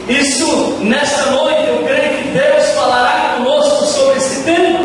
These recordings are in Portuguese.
Isso, nesta noite, eu creio que Deus falará conosco sobre esse tema.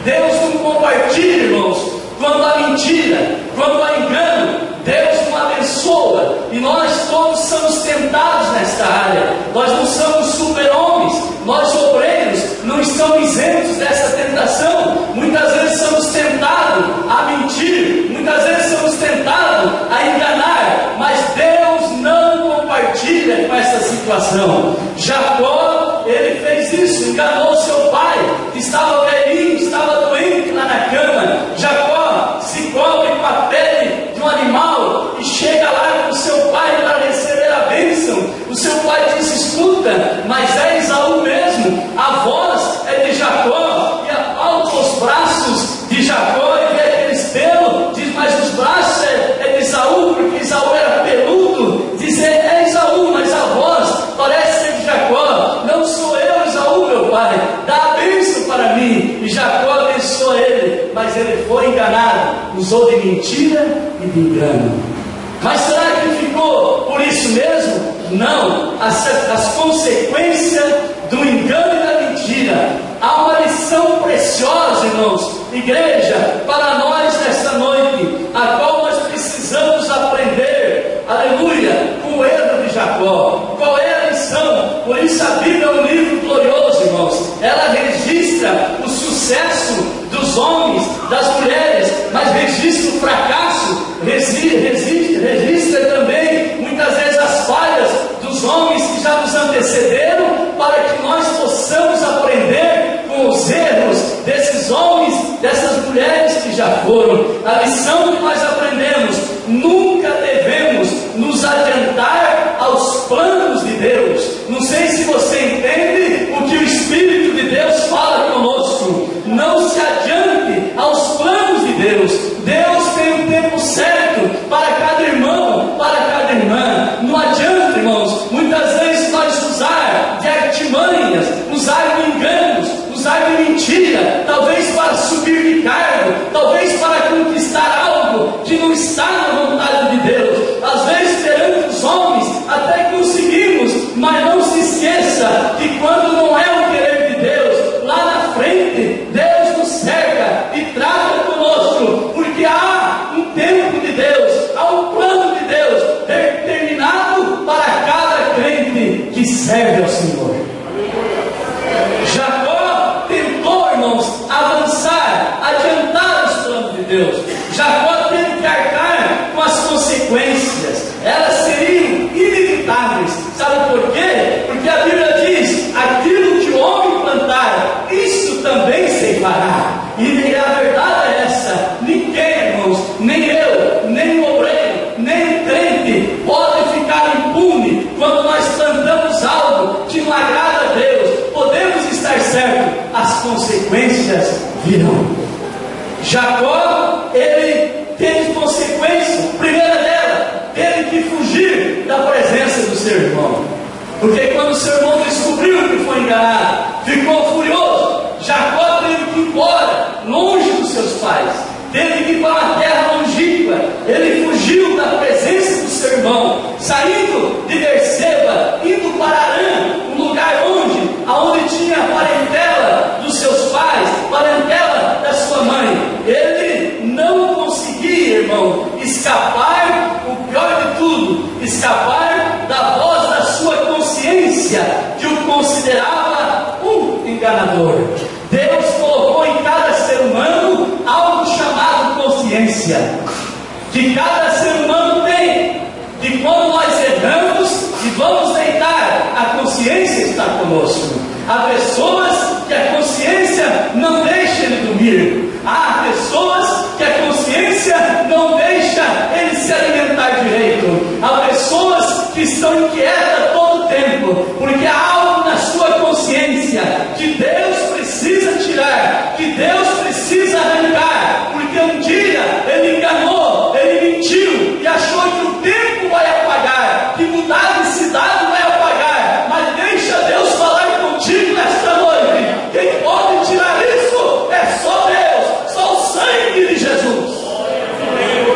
Deus não compartilha, irmãos, quando há mentira, quando há engano. Deus não abençoa. E nós todos somos tentados nesta área. Nós não somos super-homens. Nós, obreiros, não estamos isentos dessa tentação. Muitas vezes somos tentados a mentir. Muitas vezes somos tentados a enganar. Mas Deus não compartilha com essa situação. Jacó, ele fez isso, enganou seu pai, que estava velhinho, estava doente lá na cama. Jacó se cobre com a pele de um animal e chega lá com seu pai para receber a bênção. O seu pai diz: escuta, mas é Esaú mesmo, a voz é de Jacó. E apalpa os braços de Jacó e vê aqueles pelos, diz: mas os braços é de Esaú, porque Esaú era peludo. Diz: é Esaú, mas a voz parece ser de Jacó. Não sou eu, Esaú, meu pai, dá a bênção para mim. E Jacó abençoa ele, mas ele foi enganado, usou de mentira e de engano. Mas será que ele ficou por isso mesmo? Não. As consequências do engano e da mentira. Há uma lição preciosa, irmãos, igreja, para nós nesta noite, a qual nós precisamos aprender, aleluia, com o erro de Jacó. Qual é a lição? Por isso a Bíblia é um livro glorioso, irmãos. Ela registra o sucesso dos homens, das mulheres, mas registra o fracasso, registra também muitas vezes as falhas dos homens que já nos antecederam, para que nós possamos aprender com os erros desses homens, dessas mulheres que já foram. A lição que nós aprendemos: nunca devemos nos adiantar aos planos de Deus. Não sei se você entende o que o Espírito de Deus fala conosco. Não se adiante aos planos de Deus. Deus tem um tempo certo para cada irmão, para cada irmã. Não adianta, irmãos, muitas vezes nós usar de artimanhas, usar de enganos, usar de mentira, talvez para subir de cargo, talvez para conquistar algo que não está na vontade de Deus. Às vezes perante os homens até conseguimos, mas não se esqueça que quando não é o querer de Deus, lá na frente Deus nos cerca e trata conosco, porque há um tempo de Deus, há um plano de Deus determinado para cada crente que serve ao Senhor. Jacó tentou, irmãos, avançar, adiantar os planos de Deus. Jacó teve que arcar com as consequências. Elas seriam inevitáveis. Sabe por quê? Porque a Bíblia diz: aquilo que o homem plantar, isso também ceifará. E a verdade é essa: ninguém, irmãos, nem eu, nem o obreiro, nem o crente pode ficar impune quando nós plantamos algo que não agrada a Deus. Podemos estar certos, as consequências virão. Jacó, ele teve consequência. Primeira dela, teve que fugir da presença do seu irmão. Porque quando o seu irmão descobriu que foi enganado, ficou furioso. Jacó teve que ir embora, longe dos seus pais. Teve que ir para uma terra longínqua. Ele fugiu da presença do seu irmão, saindo de Berseba, indo para Arã, um lugar onde tinha a parentela dos seus pais, parentela da sua mãe. Ele não conseguia, irmão, escapar, o pior de tudo, escapar da voz da sua consciência, que o considerava um enganador. Deus colocou em cada ser humano algo chamado consciência, que cada ser humano tem, que quando nós erramos e vamos deitar, a consciência está conosco. Há pessoas que a consciência não deixa ele dormir. Há pessoas que a consciência não deixa ele se alimentar direito. Há pessoas que estão inquietas todo o tempo, porque há algo na sua consciência que Deus precisa tirar, que Deus precisa arrancar, porque um dia ele enganou, ele mentiu e achou que o tempo vai apagar, que mudar de cidade vai apagar. Mas deixa Deus falar contigo nesta noite. Quem pode tirar isso é só Deus, só o sangue de Jesus.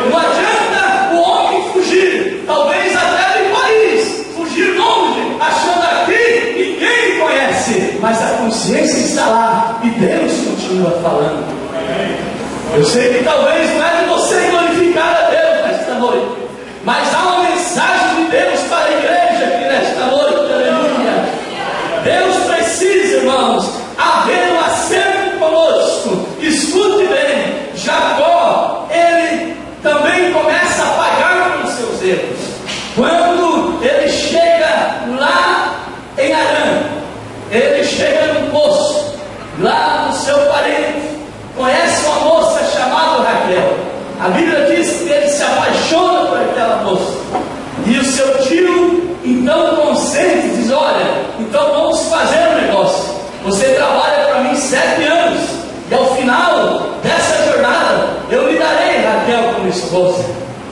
Não adianta o homem fugir, talvez até de Paris, fugir longe, achando aqui mas a consciência está lá e Deus continua falando. Eu sei que talvez não é de você glorificar a Deus nesta noite, mas há uma mensagem de Deus para a igreja aqui nesta noite, aleluia. Deus precisa, irmãos, haver um acerto conosco. Escute bem, Jacó, ele também começa a pagar pelos seus erros. Quando ele chega lá em Arã, ele chega no poço, lá no seu parente, conhece uma moça chamada Raquel. A Bíblia diz que ele se apaixona por aquela moça, e o seu tio então consente, diz: olha, então vamos fazer um negócio, você trabalha para mim 7 anos, e ao final dessa jornada eu lhe darei Raquel como esposa.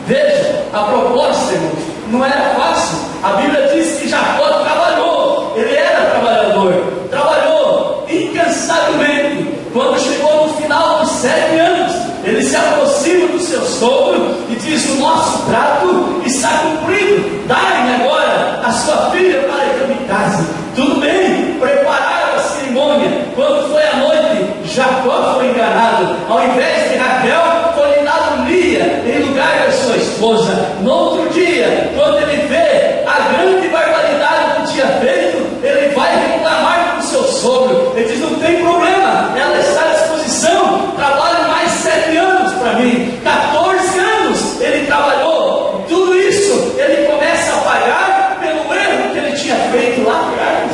Veja, a proposta, irmãos, não era fácil. A Bíblia diz que Jacó trabalhou, ele era trabalhador, trabalhou incansavelmente. Quando chegou no final dos 7 anos, ele se aproxima do seu sogro e diz: o nosso trato está cumprido, dai-me agora a sua filha para que eu me case. Tudo bem, prepararam a cerimônia. Quando foi a noite, Jacó foi enganado. Ao invés de Raquel, foi-lhe dado Lia em lugar da sua esposa. No outro dia, quando ele vê a grande barbaridade que tinha feito, ele vai reclamar com o seu sogro. Ele diz: não tem problema, ela está à disposição, trabalhe mais 7 anos para mim. 14 anos ele trabalhou. Tudo isso ele começa a pagar pelo erro que ele tinha feito lá atrás.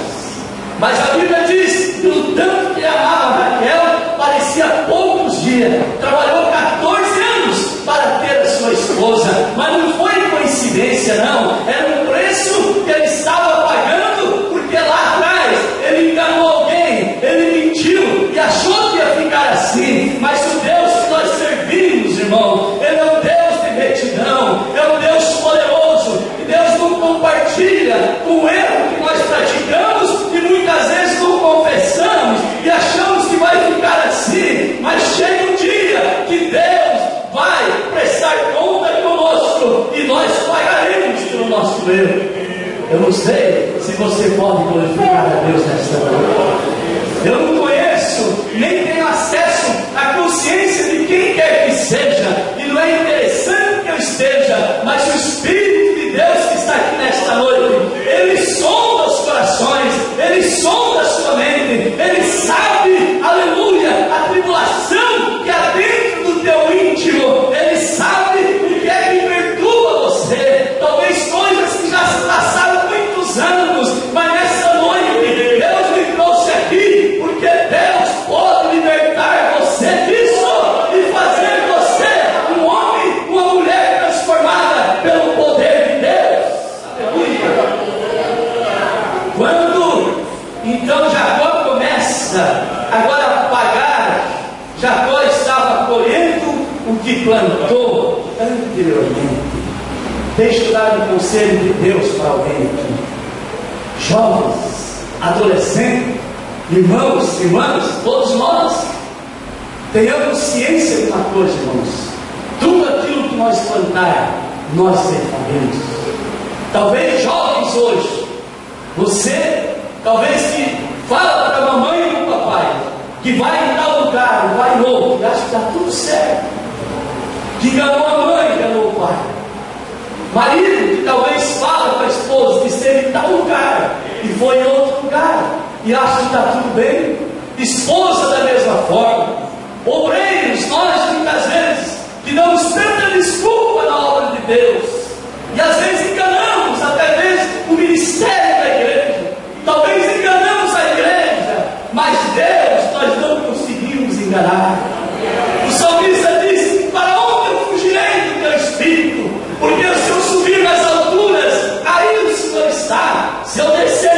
Mas a Bíblia diz que o tanto que ele amava Raquel, parecia poucos dias. Trabalhou 14 anos para ter a sua esposa. Mas não foi coincidência, não. Era um preço que ele estava pagando, porque lá atrás ele enganou alguém, ele mentiu e achou que ia ficar assim. Mas o Deus que nós servimos, irmão, ele é um Deus de retidão, é um Deus poderoso, e Deus não compartilha com o erro que nós praticamos e muitas vezes não confessamos e achamos que vai ficar assim. Mas chega um dia que Deus vai prestar conta conosco e nós pagaremos pelo nosso erro. Eu não sei se você pode glorificar a Deus nesta noite. Eu não conheço, nem tenho acesso à consciência de quem quer que seja, e não é interessante que eu esteja, mas o Espírito de Deus que está aqui nesta noite, ele sonda os corações, ele sonda a sua mente, ele sabe, aleluia, a tribulação que há dentro do teu íntimo, ele sabe o que é que perturba você, talvez coisas que já se passaram muitos anos, mas nessa noite Deus me trouxe aqui, porque Deus pode libertar você disso e fazer você um homem, uma mulher transformada pelo poder de Deus. Aleluia. Quando então Jacó começa agora a pagar, Jacó estava colhendo o que plantou anteriormente. Deixa eu dar um conselho de Deus para alguém aqui. Jovens, adolescentes, irmãos, irmãs, todos nós tenhamos ciência de uma coisa, irmãos: tudo aquilo que nós plantar, nós cefaremos. Talvez jovens hoje, você talvez que fala para a mamãe e para o papai que vai em tal lugar, vai em outro, e acha que está tudo certo, que enganou a mãe, enganou o pai. Marido que talvez fala para a esposa que esteve em tal lugar e foi em outro lugar e acha que está tudo bem. Esposa da mesma forma. Obreiros, nós muitas vezes que damos tanta desculpa na obra de Deus e às vezes enganamos até mesmo o ministério da igreja. Talvez enganamos a igreja, mas Deus nós não conseguimos enganar. O salmista diz: para onde eu fugirei do teu Espírito? Porque se eu subir nas alturas, aí o Senhor está. Se eu descer